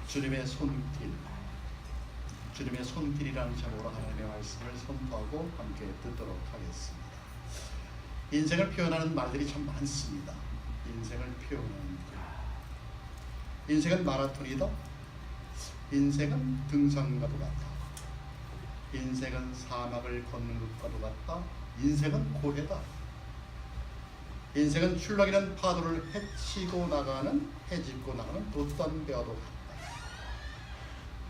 주님의 손길, 주님의 손길이라는 제목으로 하나님의 말씀을 선포하고 함께 듣도록 하겠습니다. 인생을 표현하는 말들이 참 많습니다. 인생을 표현하는 말. 인생은 마라톤이다. 인생은 등산과도 같다. 인생은 사막을 걷는 것과도 같다. 인생은 고해다. 인생은 출렁이는 파도를 헤치고 나가는, 헤집고 나가는 돛단배와도 같다.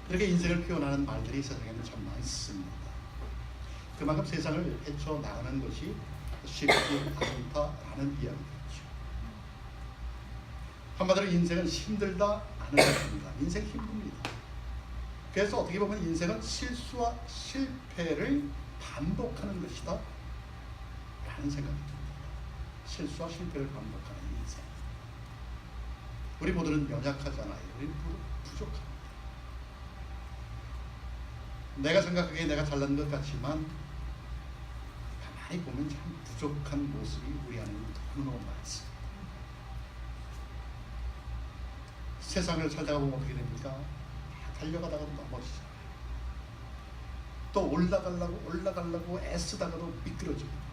이렇게 인생을 표현하는 말들이 세상에는 참 많습니다. 그만큼 세상을 헤쳐나가는 것이 쉽지 않다라는 이야기죠. 한마디로 인생은 힘들다 하는 것입니다. 인생 힘듭니다. 그래서 어떻게 보면 인생은 실수와 실패를 반복하는 것이다 라는 생각이 듭니다. 실수와 실패를 반복하는 인생. 우리 모두는 연약하잖아요. 우리 모두 부족합니다. 내가 생각하기에 내가 잘난 것 같지만 가만히 보면 참 부족한 모습이 우리 안에는 너무너무 많습니다. 세상을 살다가 보면 어떻게 됩니까? 달려가다가 넘어지잖아요. 또 올라가려고 애쓰다가도 미끄러집니다.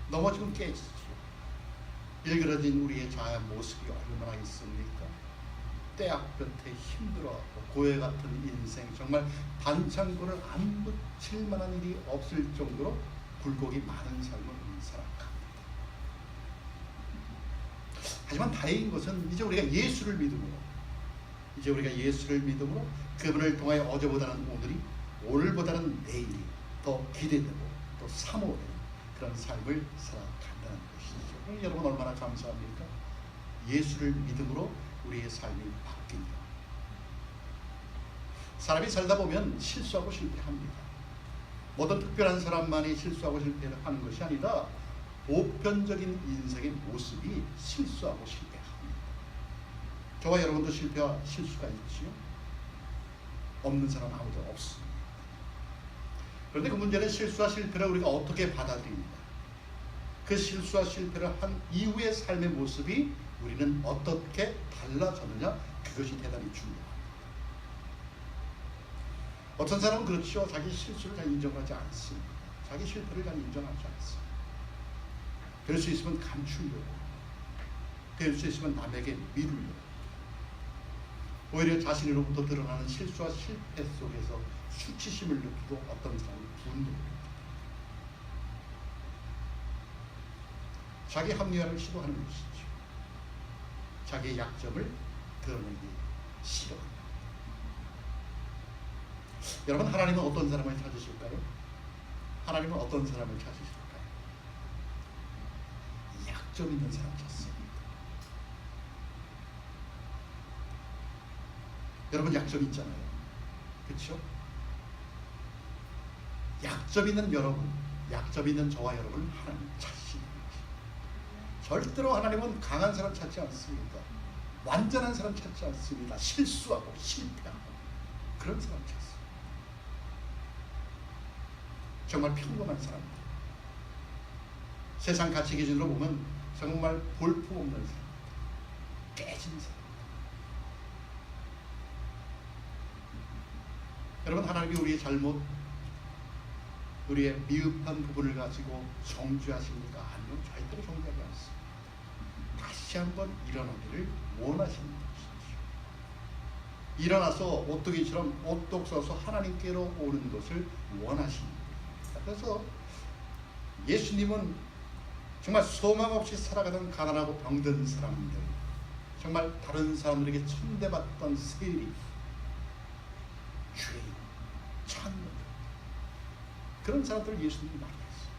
넘어지면 깨지죠. 일그러진 우리의 자아 모습이 얼마나 있습니까? 때앞볕에 힘들어하고 고해 같은 인생, 정말 반창고를 안 붙일 만한 일이 없을 정도로 굴곡이 많은 삶을 살아갑니다. 하지만 다행인 것은 이제 우리가 예수를 믿음으로 그분을 통하여 어제보다는 오늘이, 오늘보다는 내일이 더 기대되고 또 사모되는 그런 삶을 살아간다는 것이죠. 여러분 얼마나 감사합니까? 예수를 믿음으로 우리의 삶이 바뀐다. 사람이 살다 보면 실수하고 실패합니다. 모든 특별한 사람만이 실수하고 실패를 하는 것이 아니라 보편적인 인생의 모습이 실수하고 실패합니다. 저와 여러분도 실패와 실수가 있지요. 없는 사람 아무도 없습니다. 그런데 그 문제는 실수와 실패를 우리가 어떻게 받아들입니까? 그 실수와 실패를 한 이후의 삶의 모습이 우리는 어떻게 달라졌느냐, 그것이 대단히 중요합니다. 어떤 사람은 그렇죠. 자기 실수를 잘 인정하지 않습니다. 자기 실패를 잘 인정하지 않습니다. 될 수 있으면 감추려고, 될 수 있으면 남에게 미루려고, 오히려 자신으로부터 드러나는 실수와 실패 속에서 수치심을 느끼고 어떤 사람은 분노를 느낍니다. 자기 합리화를 시도하는 것이죠. 자기의 약점을 드러내기 싫어합니다. 여러분, 하나님은 어떤 사람을 찾으실까요? 하나님은 어떤 사람을 찾으실까요? 약점 있는 사람 찾습니다. 여러분 약점 있잖아요. 그렇죠? 약점 있는 여러분, 약점 있는 저와 여러분 하나님 찾으시는 거죠. 절대로 하나님은 강한 사람 찾지 않습니다. 완전한 사람 찾지 않습니다. 실수하고 실패하고 그런 사람 찾습니다. 정말 평범한 사람입니다. 세상 가치 기준으로 보면 정말 볼품없는 사람, 깨진 사람. 여러분, 하나님이 우리의 잘못, 우리의 미흡한 부분을 가지고 정죄하십니까? 아니요, 절대로 정죄하지 않습니다. 다시 한번 일어나기를 원하시는 것이죠. 일어나서 오뚜기처럼 오똑 서서 하나님께로 오는 것을 원하십니다. 그래서 예수님은 정말 소망 없이 살아가던 가난하고 병든 사람들, 정말 다른 사람들에게 천대받던 세리, 죄인, 천문, 그런 사람들을 예수님이 만났어요.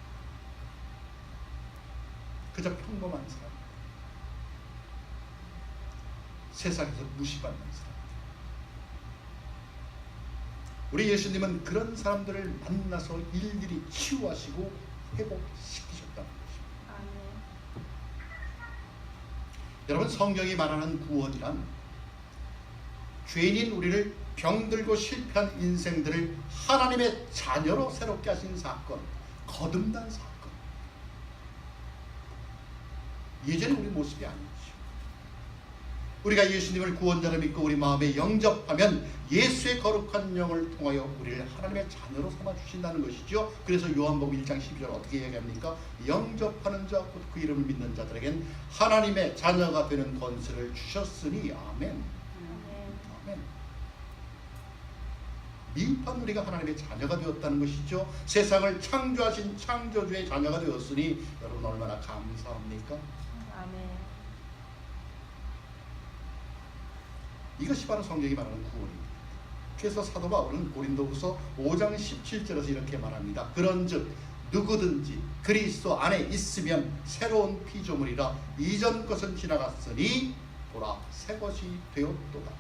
그저 평범한 사람, 세상에서 무시받는 사람. 우리 예수님은 그런 사람들을 만나서 일일이 치유하시고 회복시키셨다는 것입니다. 여러분, 성경이 말하는 구원이란 죄인인 우리를 병들고 실패한 인생들을 하나님의 자녀로 새롭게 하신 사건, 거듭난 사건. 예전에 우리 모습이 아니죠. 우리가 예수님을 구원자로 믿고 우리 마음에 영접하면 예수의 거룩한 영을 통하여 우리를 하나님의 자녀로 삼아 주신다는 것이죠. 그래서 요한복음 1장 12절 어떻게 얘기합니까? 영접하는 자 곧 그 이름을 믿는 자들에겐 하나님의 자녀가 되는 권세를 주셨으니 아멘. 아멘. 미흡한 우리가 하나님의 자녀가 되었다는 것이죠. 세상을 창조하신 창조주의 자녀가 되었으니 여러분 얼마나 감사합니까? 아멘. 이것이 바로 성경이 말하는 구원입니다. 그래서 사도 바울은 고린도후서 5장 17절에서 이렇게 말합니다. 그런즉 누구든지 그리스도 안에 있으면 새로운 피조물이라 이전 것은 지나갔으니 보라 새 것이 되었도다.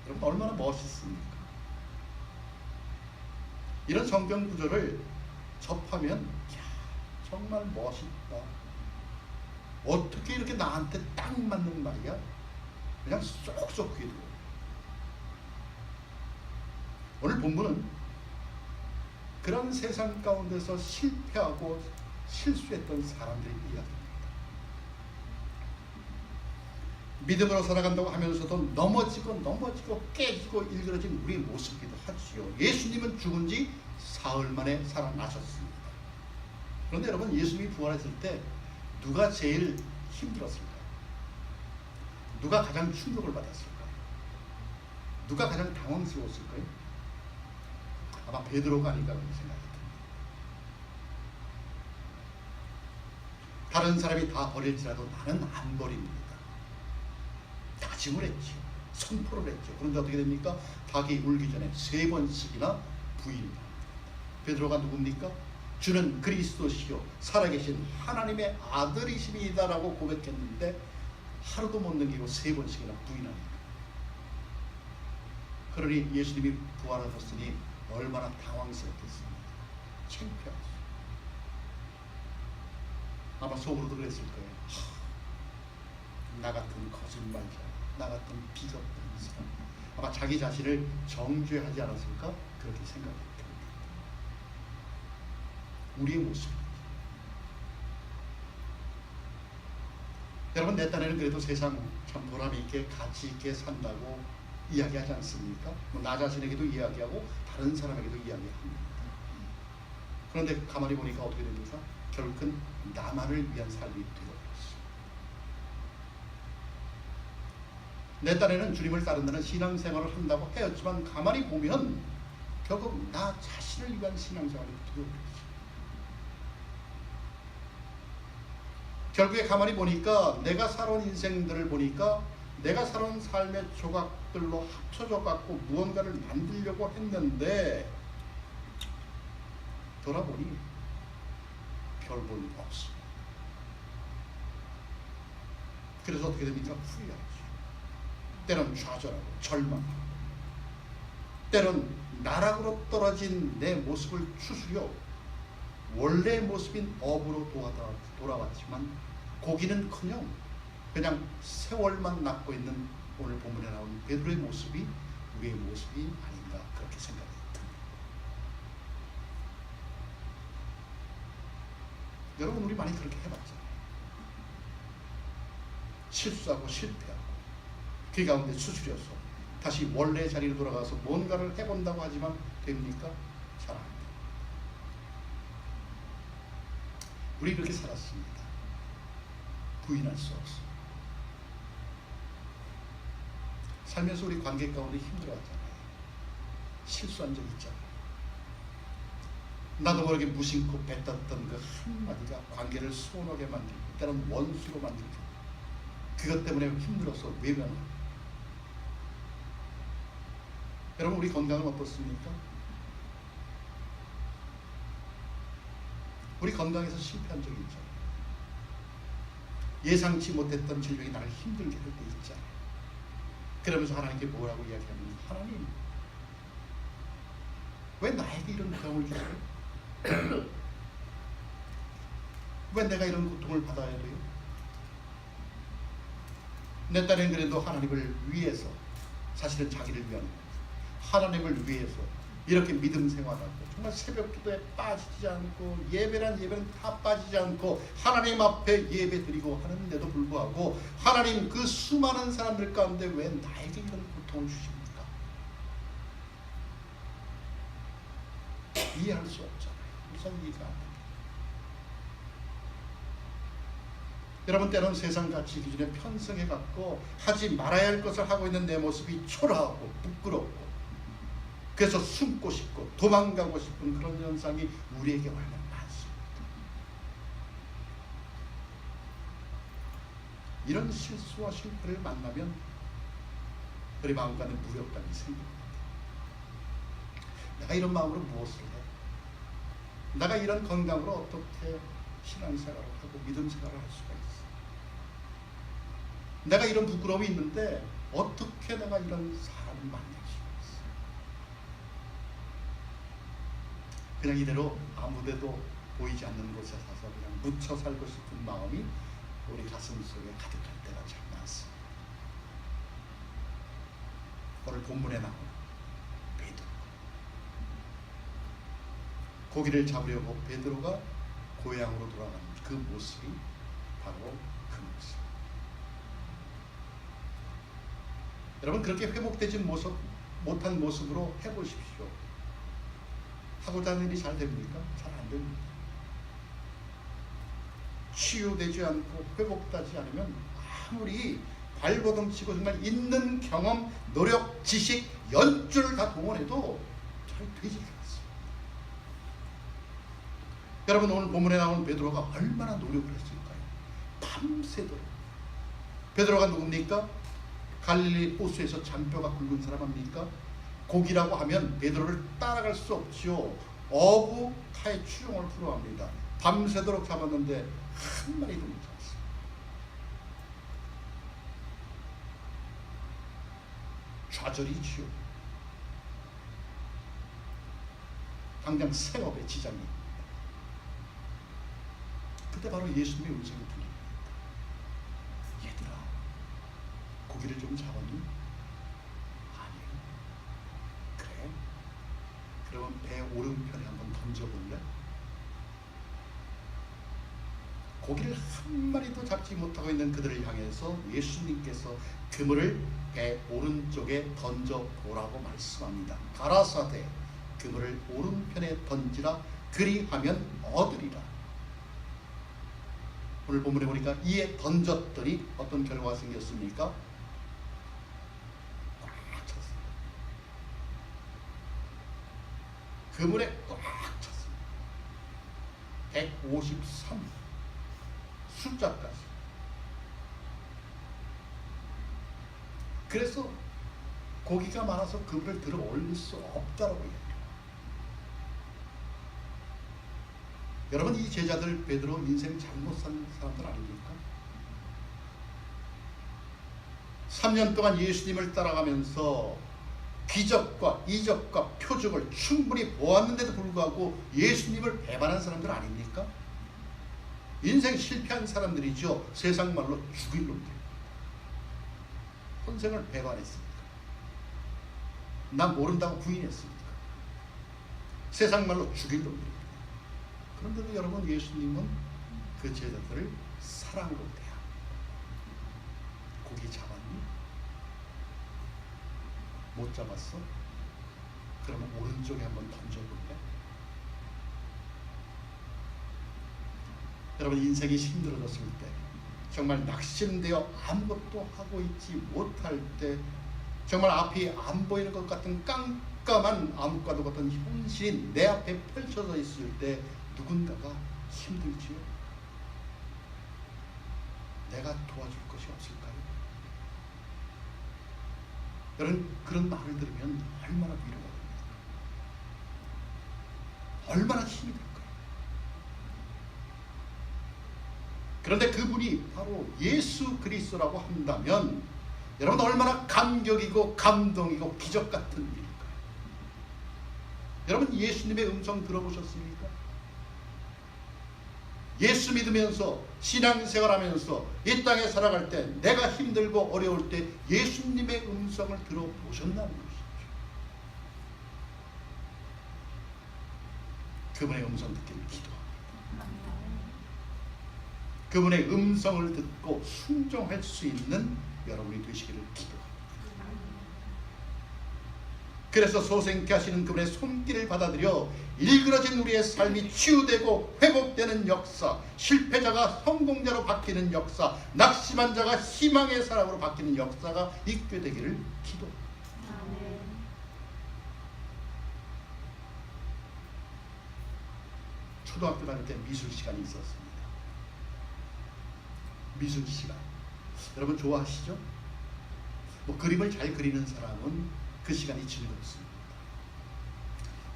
여러분 얼마나 멋있습니까? 이런 성경 구절을 접하면 정말 멋있다. 어떻게 이렇게 나한테 딱 맞는 말이야? 그냥 쏙쏙 귀에 들어요. 오늘 본문은 그런 세상 가운데서 실패하고 실수했던 사람들의 이야기입니다. 믿음으로 살아간다고 하면서도 넘어지고 깨지고 일그러진 우리의 모습이기도 하지요. 예수님은 죽은 지 사흘 만에 살아나셨습니다. 그런데 여러분 예수님이 부활했을 때 누가 제일 힘들었을까요? 누가 가장 충격을 받았을까요? 누가 가장 당황스러웠을까요? 아마 베드로가 아닌가 그런 생각이 듭니다. 다른 사람이 다 버릴지라도 나는 안 버립니다. 다짐을 했죠. 선포를 했죠. 그런데 어떻게 됩니까? 닭이 울기 전에 3번씩이나 부인합니다. 베드로가 누굽니까? 주는 그리스도시요 살아계신 하나님의 아들이십니다라고 고백했는데 하루도 못 넘기고 3번씩이나 부인합니다. 그러니 예수님이 부활하셨으니 얼마나 당황스럽겠습니까? 창피하죠. 아마 속으로도 그랬을 거예요. 나 같은 거짓말자, 나 같은 비겁한 사람. 아마 자기 자신을 정죄하지 않았을까? 그렇게 생각합니다. 우리의 모습입니다. 여러분 내 딴에는 그래도 세상 참 보람있게 가치있게 산다고 이야기하지 않습니까? 나 자신에게도 이야기하고 다른 사람에게도 이야기합니다. 그런데 가만히 보니까 어떻게 됩니까? 결국은 나만을 위한 삶이 되어버렸어요. 내 딴에는 주님을 따른다는 신앙생활을 한다고 하였지만 가만히 보면 결국 나 자신을 위한 신앙생활이 되어버렸어요. 결국에 가만히 보니까 내가 살아온 인생들을 보니까 내가 살아온 삶의 조각들로 합쳐져 갖고 무언가를 만들려고 했는데 돌아보니 별 볼 일 없어. 그래서 어떻게 됩니까? 후회하죠. 때론 좌절하고 절망하고 때론 나락으로 떨어진 내 모습을 추스려 원래 모습인 업으로 돌아왔지만 고기는커녕 그냥 세월만 낳고 있는 오늘 본문에 나오는 베드로의 모습이 우리의 모습이 아닌가 그렇게 생각이 듭니다. 여러분 우리 많이 그렇게 해봤잖아요. 실수하고 실패하고 그 가운데 추스려서 다시 원래 자리로 돌아가서 뭔가를 해본다고 하지만 됩니까? 잘 안 돼요. 우리 그렇게 살았습니다. 부인할 수 없어. 살면서 우리 관계 가운데 힘들어하잖아요. 실수한 적 있잖아요. 나도 모르게 무심코 뱉었던 그 한마디가 관계를 소원하게 만들고 때로는 원수로 만들고 그것 때문에 힘들어서 외면하고. 여러분 우리 건강은 어떻습니까? 우리 건강에서 실패한 적이 있잖아요. 예상치 못했던 질병이 나를 힘들게 할 때 있잖아요. 그러면서 하나님께 뭐라고 이야기하면 하나님 왜 나에게 이런 병을 주세요? 왜 내가 이런 고통을 받아야 돼요? 내 딴엔 그래도 하나님을 위해서 사실은 자기를 위한 하나님을 위해서 이렇게 믿음 생활하고 정말 새벽 기도에 빠지지 않고 예배란 예배는 다 빠지지 않고 하나님 앞에 예배 드리고 하는데도 불구하고 하나님 그 수많은 사람들 가운데 왜 나에게 이런 고통을 주십니까? 이해할 수 없잖아요. 우선 이해가 안 됩니다. 여러분, 때로는 세상 가치 기준에 편승해갖고 하지 말아야 할 것을 하고 있는 내 모습이 초라하고 부끄럽고 그래서 숨고 싶고 도망가고 싶은 그런 현상이 우리에게 얼마나 많습니다. 이런 실수와 실패를 만나면 우리 마음간에 무력감이 생깁니다. 내가 이런 마음으로 무엇을 해? 내가 이런 건강으로 어떻게 신앙생활을 하고 믿음생활을 할 수가 있어? 내가 이런 부끄러움이 있는데 어떻게 내가 이런 사람을 만날 수가 있어? 그냥 이대로 아무데도 보이지 않는 곳에 사서 그냥 묻혀 살고 싶은 마음이 우리 가슴 속에 가득할 때가 참 많습니다. 오늘 본문에 나오는 베드로, 고기를 잡으려고 베드로가 고향으로 돌아가는 그 모습이 바로 그 모습. 여러분, 그렇게 회복되지 못한 모습으로 해보십시오. 하고자 하는 일이 잘 됩니까? 잘 안 됩니다. 치유되지 않고 회복되지 않으면 아무리 발버둥 치고 정말 있는 경험, 노력, 지식, 연줄을 다 동원해도 잘 되지 않습니다. 여러분, 오늘 본문에 나오는 베드로가 얼마나 노력을 했을까요? 밤새도록. 베드로가 누굽니까? 갈릴리 호수에서 잔뼈가 굵은 사람 아닙니까? 고기라고 하면 베드로를 따라갈 수 없지요. 어부타의 추종을 풀어합니다. 밤새도록 잡았는데 한 마리도 못 잡았어요. 좌절이지요. 당장 생업에 지장이 있습니다. 그때 바로 예수님의 음성이 들립니다. 얘들아, 고기를 좀 잡았니? 아니요. 그래? 그러면 배 오른편에 한번 던져볼래? 고기를 한 마리도 잡지 못하고 있는 그들을 향해서 예수님께서 그물을 배 오른쪽에 던져보라고 말씀합니다. 가라사대 그물을 오른편에 던지라, 그리하면 얻으리라. 오늘 본문에 보니까 이에 던졌더니 어떤 결과가 생겼습니까? 꽉 찼습니다. 그물에 꽉 찼습니다. 153 숫자까지. 그래서 고기가 많아서 그물을 들어 올릴 수 없다라고 얘기해요. 여러분, 이 제자들 베드로 인생 잘못 산 사람들 아닙니까? 3년 동안 예수님을 따라가면서 기적과 이적과 표적을 충분히 보았는데도 불구하고 예수님을 배반한 사람들 아닙니까? 인생 실패한 사람들이죠. 세상 말로 죽일 놈들. 선생을 배반했습니까? 난 모른다고 부인했습니까? 세상 말로 죽일 놈들입니다. 그런데도 여러분, 예수님은 그 제자들을 사랑으로 대합니다. 고기 잡았니? 못 잡았어? 그러면 오른쪽에 한번 던져볼래? 여러분, 인생이 힘들어졌을 때, 정말 낙심되어 아무것도 하고 있지 못할 때, 정말 앞이 안 보이는 것 같은 깜깜한 암흑과도 같은 현실이 내 앞에 펼쳐져 있을 때 누군가가 힘들지요? 내가 도와줄 것이 없을까요? 여러분, 그런 말을 들으면 얼마나 위로가 됩니까? 얼마나 힘이 될까요? 그런데 그분이 바로 예수 그리스도라고 한다면 여러분, 얼마나 감격이고 감동이고 기적 같은 일일까요? 여러분, 예수님의 음성 들어보셨습니까? 예수 믿으면서 신앙생활하면서 이 땅에 살아갈 때, 내가 힘들고 어려울 때 예수님의 음성을 들어보셨나는 것이죠. 그분의 음성 듣기를 기도합니다. 그분의 음성을 듣고 순종할 수 있는 여러분이 되시기를 기도합니다. 그래서 소생케 하시는 그분의 손길을 받아들여 일그러진 우리의 삶이 치유되고 회복되는 역사, 실패자가 성공자로 바뀌는 역사, 낙심한 자가 희망의 사람으로 바뀌는 역사가 있게 되기를 기도합니다. 초등학교 다닐 때 미술 시간이 있었습니다. 미술 시간. 여러분 좋아하시죠? 뭐 그림을 잘 그리는 사람은 그 시간이 즐겁습니다.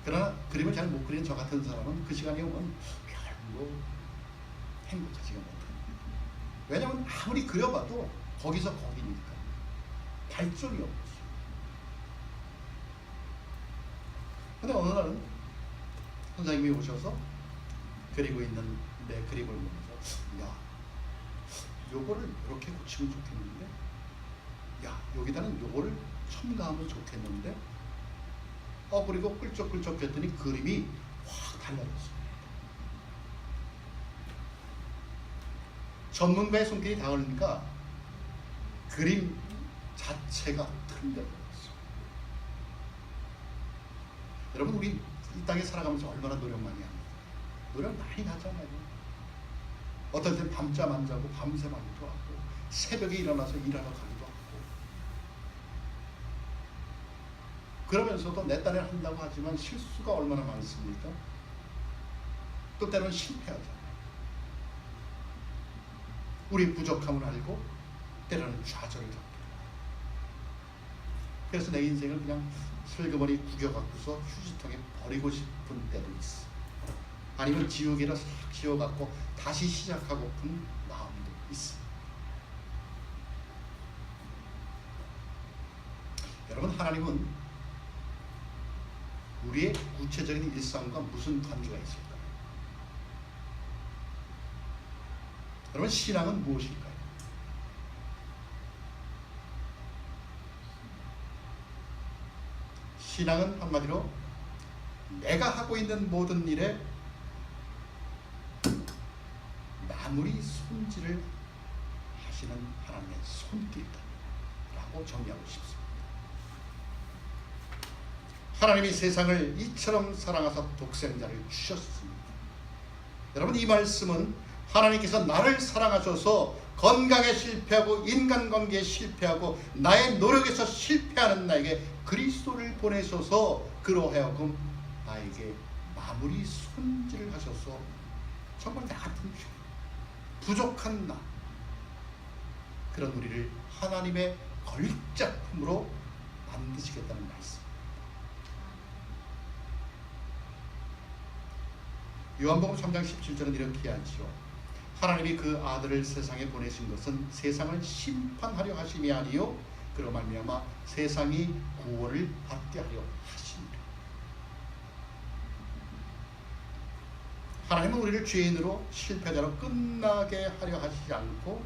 그러나 그림을 잘 못 그리는 저 같은 사람은 그 시간이 오면 별로 행복하지가 못합니다. 왜냐하면 아무리 그려봐도 거기서 거기니까 발전이 없죠. 근데 어느 날은 선생님이 오셔서 그리고 있는 내 그림을 보면서 야, 요거를 이렇게 고치면 좋겠는데, 야, 여기다는 요거를 첨가하면 좋겠는데, 그리고 끌적끌적 했더니 그림이 확 달라졌습니다. 전문가의 손길이 닿으니까 그림 자체가 틀려버렸어요. 여러분, 우리 이 땅에 살아가면서 얼마나 노력 많이 합니까? 노력 많이 하잖아요. 어떨 땐 밤잠 안 자고 밤새 많이도 하고 새벽에 일어나서 일하러 가기도 하고, 그러면서도 내 딴에 한다고 하지만 실수가 얼마나 많습니까? 또 때로는 실패하잖아요. 우리 부족함을 알고 때로는 좌절을 겪기도 해요. 그래서 내 인생을 그냥 슬그머니 구겨갖고서 휴지통에 버리고 싶은 때도 있어. 아니면 지우개로 싹 지워갖고 다시 시작하고픈 마음도 있어. 여러분, 하나님은 우리의 구체적인 일상과 무슨 관계가 있을까요? 여러분, 신앙은 무엇일까요? 신앙은 한마디로 내가 하고 있는 모든 일에 마무리 손질을 하시는 하나님의 손길이다 라고 정리하고 싶습니다. 하나님이 세상을 이처럼 사랑하사 독생자를 주셨습니다. 여러분, 이 말씀은 하나님께서 나를 사랑하셔서 건강에 실패하고 인간관계에 실패하고 나의 노력에서 실패하는 나에게 그리스도를 보내셔서 그로 하여금 나에게 마무리 손질을 하셔서 정말 나 같은 죄, 부족한 나, 그런 우리를 하나님의 걸작품으로 만드시겠다는 말씀. 요한복음 3장 17절은 이렇게 하지요. 하나님이 그 아들을 세상에 보내신 것은 세상을 심판하려 하심이 아니요 그로 말미암아 세상이 구원을 받게 하려 하심이라. 하나님은 우리를 죄인으로 실패자로 끝나게 하려 하시지 않고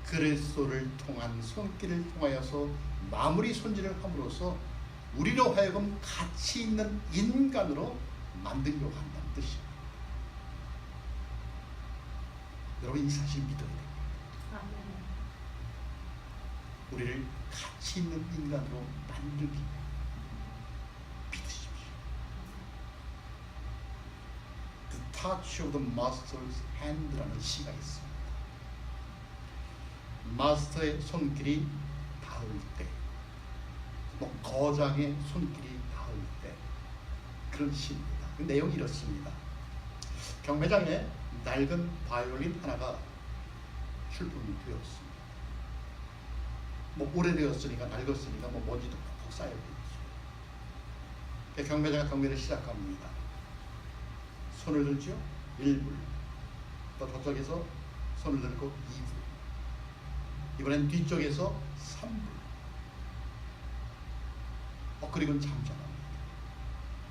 그리스도를 통한 손길을 통하여서 마무리 손질을 함으로써 우리로 하여금 가치 있는 인간으로 만들려고 한다는 뜻입니다. 여러분, 이 사실 믿어야 됩니다. 우리를 가치 있는 인간으로 만들기 믿으십시오. The touch of the master's hand라는 시가 있습니다. 마스터의 손길이 닿을 때, 거장의 손길이 닿을 때, 그런 시입니다. 그 내용이 이렇습니다. 경매장에 낡은 바이올린 하나가 출품이 되었습니다. 오래되었으니까, 낡았으니까 먼지도 푹푹 쌓여있죠. 경매장이 경매를 시작합니다. 손을 들죠? 1불. 또 저쪽에서 손을 들고 2불. 이번엔 뒤쪽에서 3불. 그리고는 잠잠합니다.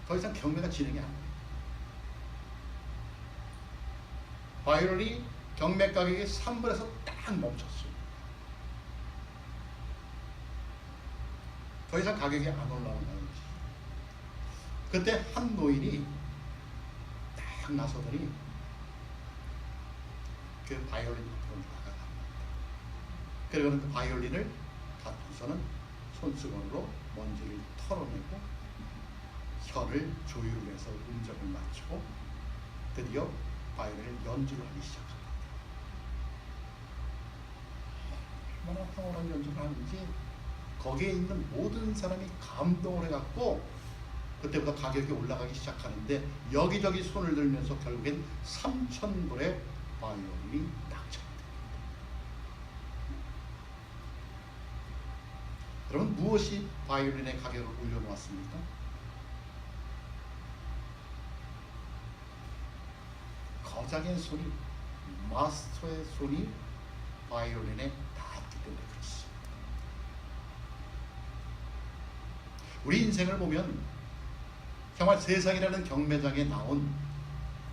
더 이상 경매가 진행이 안 돼요. 바이올린이 경매 가격이 3불에서 딱 멈췄어요. 더 이상 가격이 안 올라온다는 거지. 그때 한 노인이 딱 나서더니 그 바이올린 앞으로 나가갑니다. 그리고는 그 바이올린을 갖고서는 손수건으로 먼지를 털어내고 혀를 조율을 해서 음정을 맞추고 드디어 바이올린을 연주를 하기 시작합니다. 얼마나 황홀한 연주를 하는지 거기에 있는 모든 사람이 감동을 해갖고 그때부터 가격이 올라가기 시작하는데 여기저기 손을 들면서 결국엔 3,000불의 바이올린이 낙찰됩니다. 여러분, 무엇이 바이올린의 가격을 올려놓았습니까? 거장의 손이, 마스터의 손이 바이올린에 닿았기 때문에 그렇습니다. 우리 인생을 보면 정말 세상이라는 경매장에 나온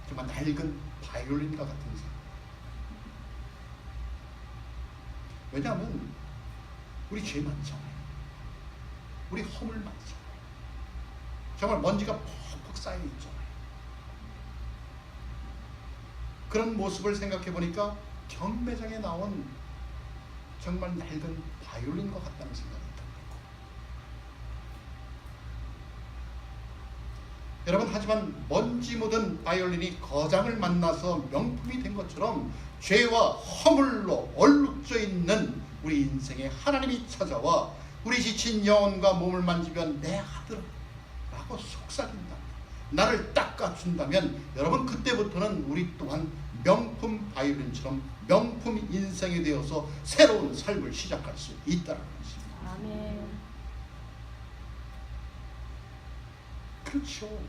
정말 낡은 바이올린과 같은 삶. 왜냐하면 우리 죄 많잖아요. 우리 허물 많잖아요. 정말 먼지가 퍽퍽 쌓여 있잖아요. 그런 모습을 생각해 보니까 경매장에 나온 정말 낡은 바이올린과 같다는 생각이 듭니다. 여러분, 하지만 먼지 묻은 바이올린이 거장을 만나서 명품이 된 것처럼 죄와 허물로 얼룩져 있는 우리 인생에 하나님이 찾아와 우리 지친 영혼과 몸을 만지면 내 아들라고 속삭인다. 나를 닦아준다면 여러분, 그때부터는 우리 또한 명품 바이올린처럼 명품 인생이 되어서 새로운 삶을 시작할 수 있다는 것입니다. 아멘. 그렇죠.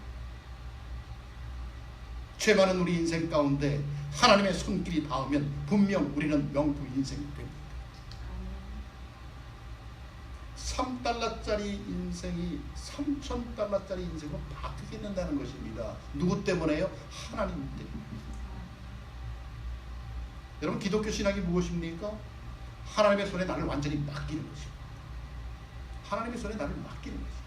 죄 많은 우리 인생 가운데 하나님의 손길이 닿으면 분명 우리는 명품 인생이 됩니다. 3달러짜리 인생이 3,000달러짜리 인생으로 바뀌게 된다는 것입니다. 누구 때문에요? 하나님 때문에. 여러분, 기독교 신학이 무엇입니까? 하나님의 손에 나를 완전히 맡기는 것입니다. 하나님의 손에 나를 맡기는 것입니다.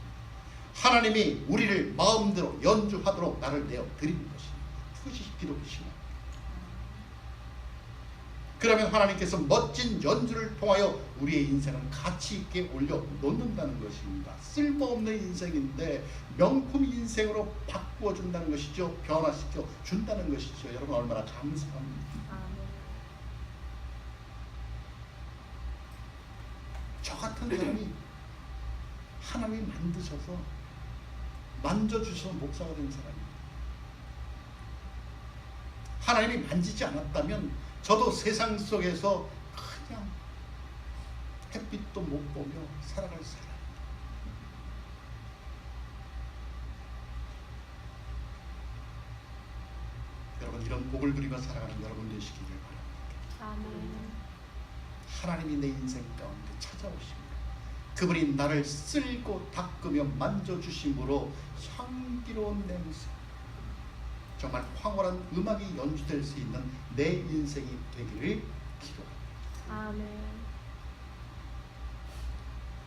하나님이 우리를 마음대로 연주하도록 나를 내어 드리는 것입니다. 그것이 기독교 신학. 그러면 하나님께서 멋진 연주를 통하여 우리의 인생을 가치 있게 올려놓는다는 것입니다. 쓸모없는 인생인데 명품 인생으로 바꾸어 준다는 것이죠. 변화시켜 준다는 것이죠. 여러분, 얼마나 감사합니다. 저 같은 사람이 하나님이 만드셔서 만져주셔서 목사가 된 사람입니다. 하나님이 만지지 않았다면 저도 세상 속에서 그냥 햇빛도 못 보며 살아갈 사람. 여러분, 이런 복을 누리며 살아가는 여러분 되시기를 바랍니다. 아멘. 하나님이 내 인생 가운데 찾아오십니다. 그분이 나를 쓸고 닦으며 만져주심으로 향기로운 냄새, 정말 황홀한 음악이 연주될 수 있는 내 인생이 되기를 기도합니다. 아멘.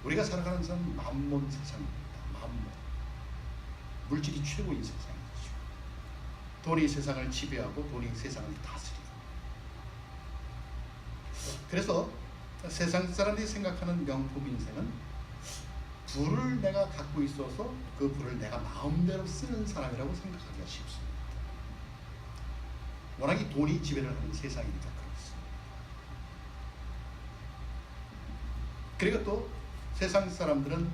우리가 살아가는 세상은 만몬 세상입니다. 만몬. 물질이 최고인 세상이죠. 돈이 세상을 지배하고 돈이 세상을 다스리고. 그래서 세상 사람들이 생각하는 명품 인생은 부를 내가 갖고 있어서 그 부를 내가 마음대로 쓰는 사람이라고 생각하기가 쉽습니다. 워낙 이 돈이 지배를 하는 세상이니까 그렇습니다. 그리고 또 세상 사람들은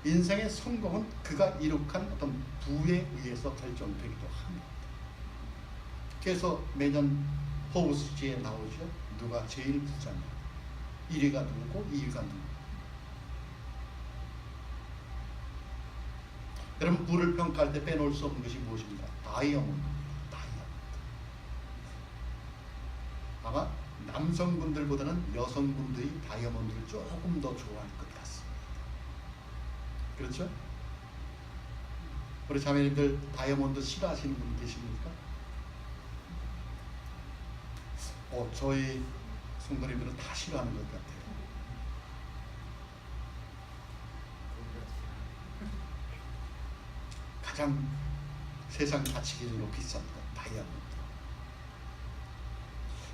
인생의 성공은 그가 이룩한 어떤 부에 의해서 결정되기도 합니다. 그래서 매년 포브스지에 나오죠. 누가 제일 부자냐, 1위가 누구고 2위가 누구고. 여러분, 부를 평가할 때 빼놓을 수 없는 것이 무엇입니까? 다이아몬드입니다. 아마 남성분들보다는 여성분들이 다이아몬드를 조금 더 좋아할 것 같습니다. 그렇죠? 우리 자매님들 다이아몬드 싫어하시는 분 계십니까? 저희 성도님들은 다 싫어하는 것 같아요. 가장 세상 가치 기준으로 비쌉니다. 다이아몬드.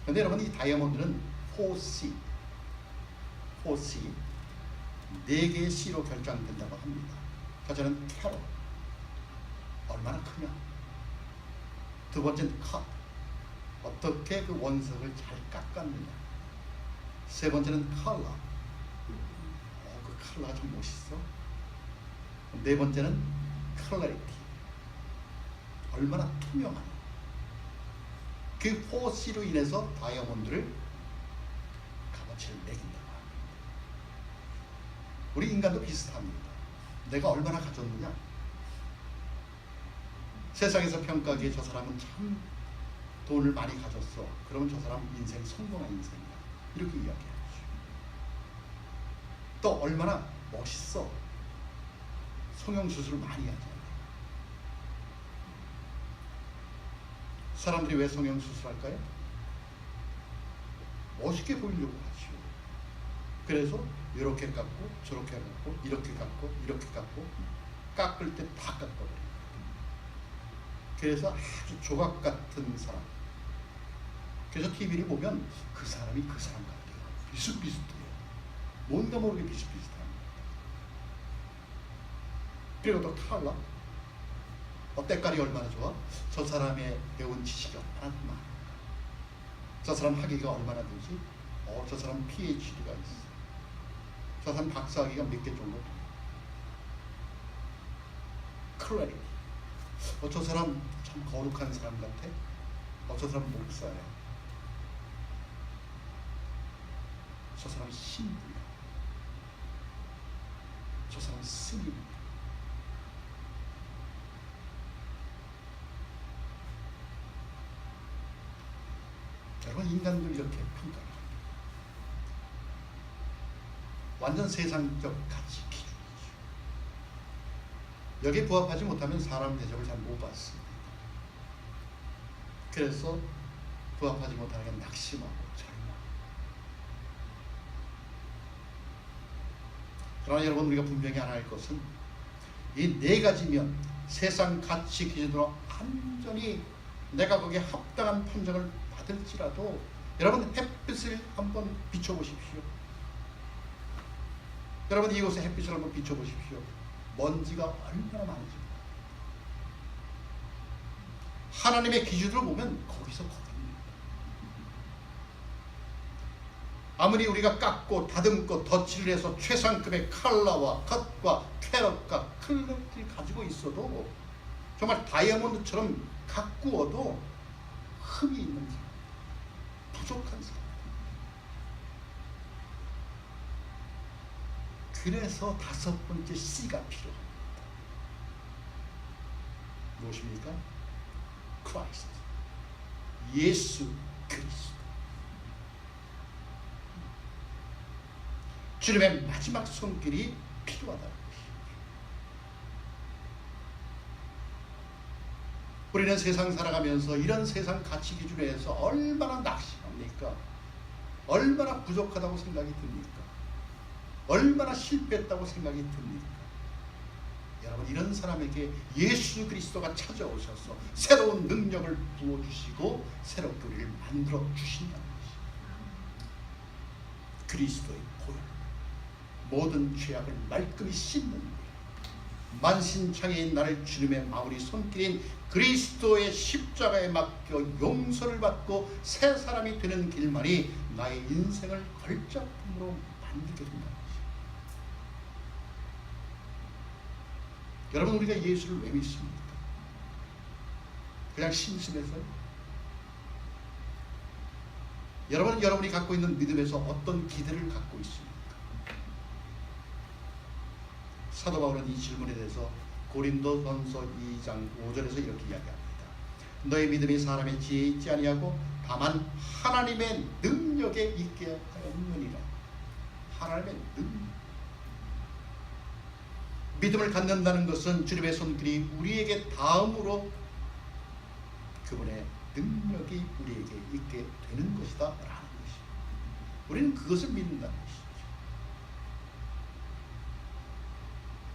그런데 여러분, 이 다이아몬드는 4C 4개의 C로 결정된다고 합니다. 첫째는 캐럿, 얼마나 크냐. 두 번째는 컷, 어떻게 그 원석을 잘 깎았느냐. 세 번째는 컬러, 그 컬러가 참 멋있어. 네 번째는 클래리티, 얼마나 투명하냐. 그 4C로 인해서 다이아몬드를 값어치를 매긴다고 합니다. 우리 인간도 비슷합니다. 내가 얼마나 가졌느냐. 세상에서 평가하기에 저 사람은 참 돈을 많이 가졌어. 그러면 저 사람 인생 성공한 인생이야. 이렇게 이야기하죠. 또 얼마나 멋있어. 성형수술을 많이 하잖아요. 사람들이 왜 성형수술할까요? 멋있게 보이려고 하죠. 그래서 이렇게 깎고 저렇게 깎고 이렇게 깎고 이렇게 깎고 깎을 때 다 깎아버려요. 그래서 아주 조각 같은 사람. 그래서 TV를 보면 그 사람이 그 사람 같아요. 비슷비슷해요. 뭔가 모르게 비슷비슷합니다. 그리고 또 컬러. 때깔이 얼마나 좋아? 저 사람의 배운 지식이 얼마나 많을까? 저 사람 학위가 얼마나 되지? 저 사람 PhD가 있어. 저 사람 박사학위가 몇 개 정도 돼. 클래리티. 저 사람 참 거룩한 사람 같아. 저 사람 목사야. 저 사람 신부야. 저 사람 스님이야. 여러분, 인간들 이렇게 평가를 합니다. 완전 세상적 가치 기준이죠. 여기에 부합하지 못하면 사람 대접을 잘 못 받습니다. 그래서 부합하지 못하는 게 낙심하고 절망. 그러나 여러분, 우리가 분명히 알아야 할 것은 이 네 가지면 세상 가치 기준으로 완전히 내가 거기에 합당한 판정을 받을지라도 여러분, 햇빛을 한번 비춰보십시오. 여러분, 이곳에 햇빛을 한번 비춰보십시오. 먼지가 얼마나 많은지. 하나님의 기준으로 보면 거기서 거듭니다. 아무리 우리가 깎고 다듬고 덧칠을 해서 최상급의 컬러와 컷과 캐럿과 클래리티를 가지고 있어도 정말 다이아몬드처럼 가꾸어도 흠이 있는 사람, 부족한 사람. 그래서 다섯 번째 C가 필요합니다. 무엇입니까? 크라이스트, 예수 그리스도. 주님의 마지막 손길이 필요하다는 것입니다. 우리는 세상 살아가면서 이런 세상 가치 기준에서 얼마나 낙심합니까? 얼마나 부족하다고 생각이 듭니까? 얼마나 실패했다고 생각이 듭니까? 여러분, 이런 사람에게 예수 그리스도가 찾아오셔서 새로운 능력을 부어주시고 새롭게 우리를 만들어 주신다는 것입니다. 그리스도의 보혈, 모든 죄악을 말끔히 씻는 일, 만신창이인 나를 주님의 마무리 손길인 그리스도의 십자가에 맡겨 용서를 받고 새 사람이 되는 길만이 나의 인생을 걸작품으로 만들게 된다는 것입니다. 여러분, 우리가 예수를 왜 믿습니까? 그냥 심심해서요? 여러분, 여러분이 갖고 있는 믿음에서 어떤 기대를 갖고 있습니까? 사도 바울은 이 질문에 대해서 고린도전서 2장 5절에서 이렇게 이야기합니다. 너의 믿음이 사람의 지혜에 있지 아니하고 다만 하나님의 능력에 있게 하였느니라. 하나님의 능력. 믿음을 갖는다는 것은 주님의 손길이 우리에게 닿음으로 그분의 능력이 우리에게 있게 되는 것이다 라는 것입니다. 우리는 그것을 믿는다는 것이죠.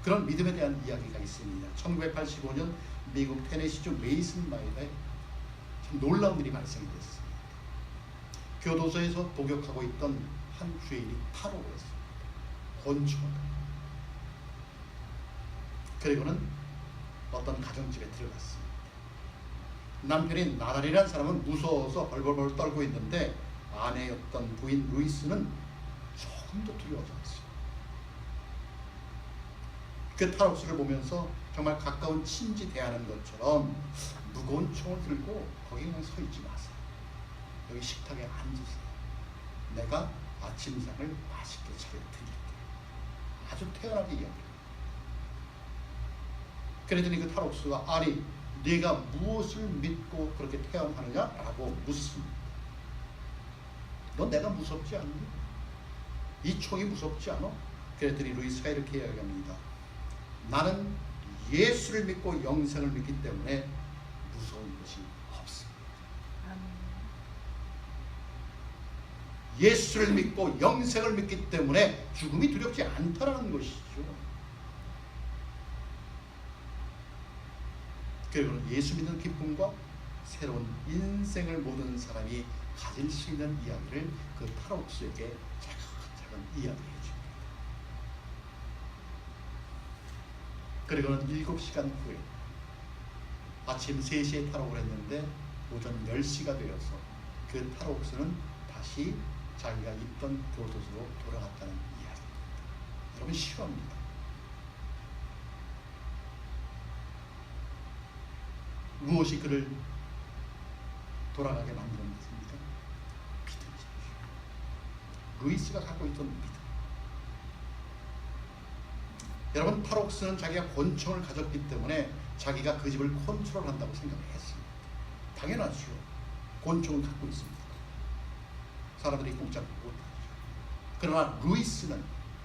그런 믿음에 대한 이야기가 있습니다. 1985년 미국 테네시주 메이슨 마을에 참 놀라운 일이 발생이 됐습니다. 교도소에서 복역하고 있던 한 죄인이 탈옥을 했습니다. 곤충을. 그리고는 어떤 가정집에 들어갔습니다. 남편인 나달이라는 사람은 무서워서 벌벌벌 떨고 있는데 아내였던 부인 루이스는 조금도 두려워하지 않았어요. 그 탈옥수를 보면서 정말 가까운 친지 대하는 것처럼 무거운 총을 들고 거기 그냥 서 있지 마세요. 여기 식탁에 앉으세요. 내가 아침상을 맛있게 차려드릴게요. 아주 태연하게 이야기해요. 그랬더니 그 탈옥수가 아니 네가 무엇을 믿고 그렇게 태연하느냐? 라고 묻습니다. 넌 내가 무섭지 않니? 이 총이 무섭지 않아? 그랬더니 루이스가 이렇게 이야기합니다. 나는 예수를 믿고 영생을 믿기 때문에 무서운 것이 없습니다. 예수를 믿고 영생을 믿기 때문에 죽음이 두렵지 않다는 것이죠. 그리고 예수 믿는 기쁨과 새로운 인생을 모든 사람이 가질 수 있는 이야기를 그 탈옥수에게 차근차근 이야기해 줍니다. 그리고는 7시간 후에 아침 3시에 탈옥을 했는데 오전 10시가 되어서 그 탈옥수는 다시 자기가 있던 교도소로 돌아갔다는 이야기입니다. 여러분 실화입니다. 무엇이 그를 돌아가게 만들었습니까? 믿음이죠. 루이스가 갖고 있던 믿음. 여러분 탈옥수는 자기가 권총을 가졌기 때문에 자기가 그 집을 컨트롤한다고 생각을 했습니다. 당연하죠. 권총을 갖고 있습니다. 사람들이 꼼짝 못하죠. 그러나 루이스는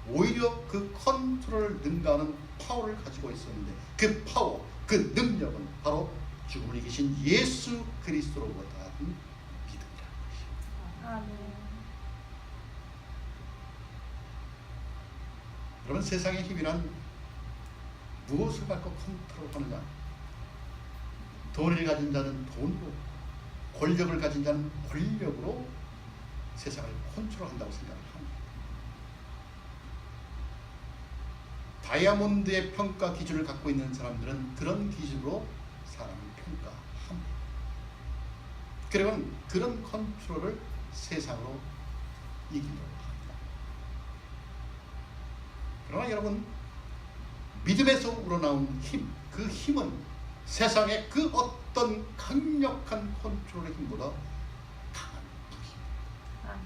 오히려 그 컨트롤을 능가하는 파워를 가지고 있었는데 그 파워, 그 능력은 바로 죽음을 이기신 예수 그리스도로부터 받은 믿음이라는 것이죠. 아멘. 여러분 세상의 힘이란 무엇을 갖고 컨트롤하느냐? 돈을 가진 자는 돈으로, 권력을 가진 자는 권력으로 세상을 컨트롤한다고 생각을 합니다. 다이아몬드의 평가 기준을 갖고 있는 사람들은 그런 기준으로 사람을 평가합니다. 그리고 그런 컨트롤을 세상으로 이기려고 합니다. 그러나 여러분 믿음에서 우러나온 힘, 그 힘은 세상의 그 어떤 강력한 컨트롤의 힘보다 강한 무기입니다.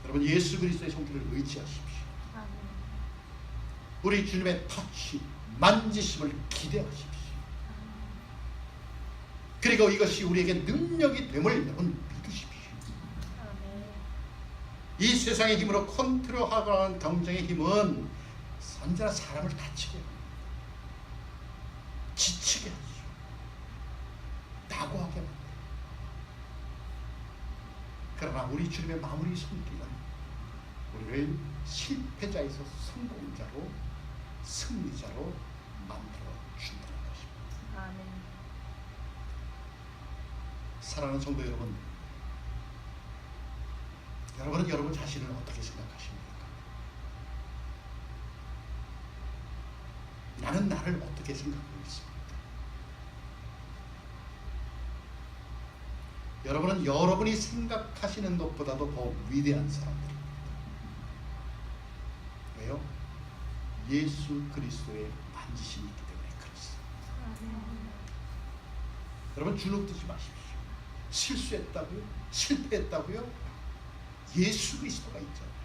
여러분 예수 그리스도의 손길을 의지하십시오. 우리 주님의 터치, 만지심을 기대하십시오. 그리고 이것이 우리에게 능력이 됨을 여러분 믿으십시오. 이 세상의 힘으로 컨트롤하는 경쟁의 힘은 언제나 사람을 다치게 합니다. 지치게 하죠. 낙오하게 합니다. 그러나 우리 주님의 마무리 손길은 우리를 실패자에서 성공자로, 승리자로 만들어 준다는 것입니다. 아멘. 사랑하는 성도 여러분, 여러분은 여러분 자신을 어떻게 생각하십니까? 나는 나를 어떻게 생각하고 있습니까? 여러분은 여러분이 생각하시는 것보다도 더 위대한 사람들입니다. 왜요? 예수 그리스도의 만지심이 있기 때문에 그렇습니다. 여러분 주눅들지 마십시오. 실수했다고요? 실패했다고요? 예수 그리스도가 있잖아요.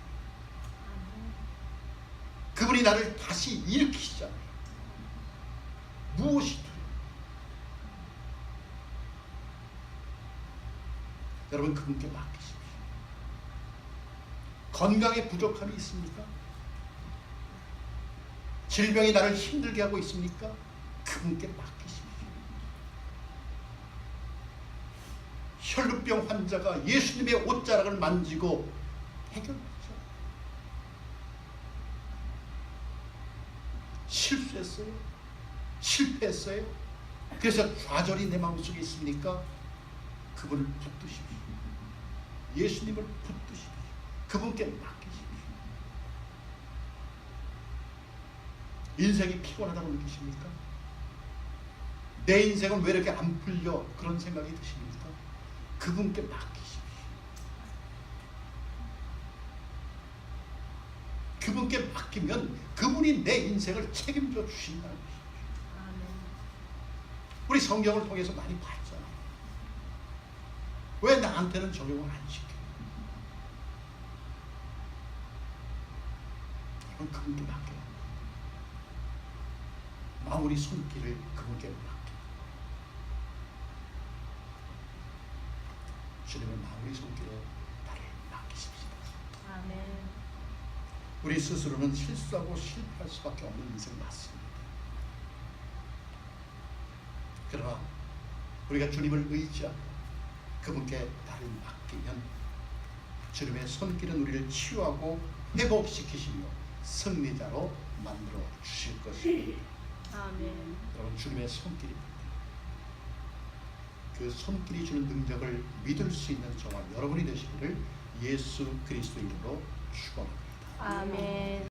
그분이 나를 다시 일으키시잖아요. 무엇이 두려워요? 여러분 그분께 맡기십시오. 건강에 부족함이 있습니까? 질병이 나를 힘들게 하고 있습니까? 그분께 맡기십시오. 혈루병 환자가 예수님의 옷자락을 만지고 해결하죠. 실수했어요? 실패했어요? 그래서 좌절이 내 마음속에 있습니까? 그분을 붙드십시오. 예수님을 붙드십시오. 그분께 맡기십시오. 인생이 피곤하다고 느끼십니까? 내 인생은 왜 이렇게 안 풀려? 그런 생각이 드십니까? 그분께 맡기십시오. 그분께 맡기면 그분이 내 인생을 책임져 주신다는 것이죠. 우리 성경을 통해서 많이 봤잖아요. 왜 나한테는 적용을 안 시켜요? 이건 그분께 맡겨야 합니다. 마무리 손길을 그분께 맡겨요. 주님의 마무리 손길에 나를 맡기십시오. 아멘. 우리 스스로는 실수하고 실패할 수밖에 없는 인생 맞습니다. 그러나 우리가 주님을 의지하고 그분께 나를 맡기면 주님의 손길은 우리를 치유하고 회복시키시며 승리자로 만들어 주실 것입니다. 아멘. 여러분, 주님의 손길입니다. 그 손길이 주는 능력을 믿을 수 있는 저와 여러분이 되시기를 예수 그리스도 이름으로 축원합니다. 아멘.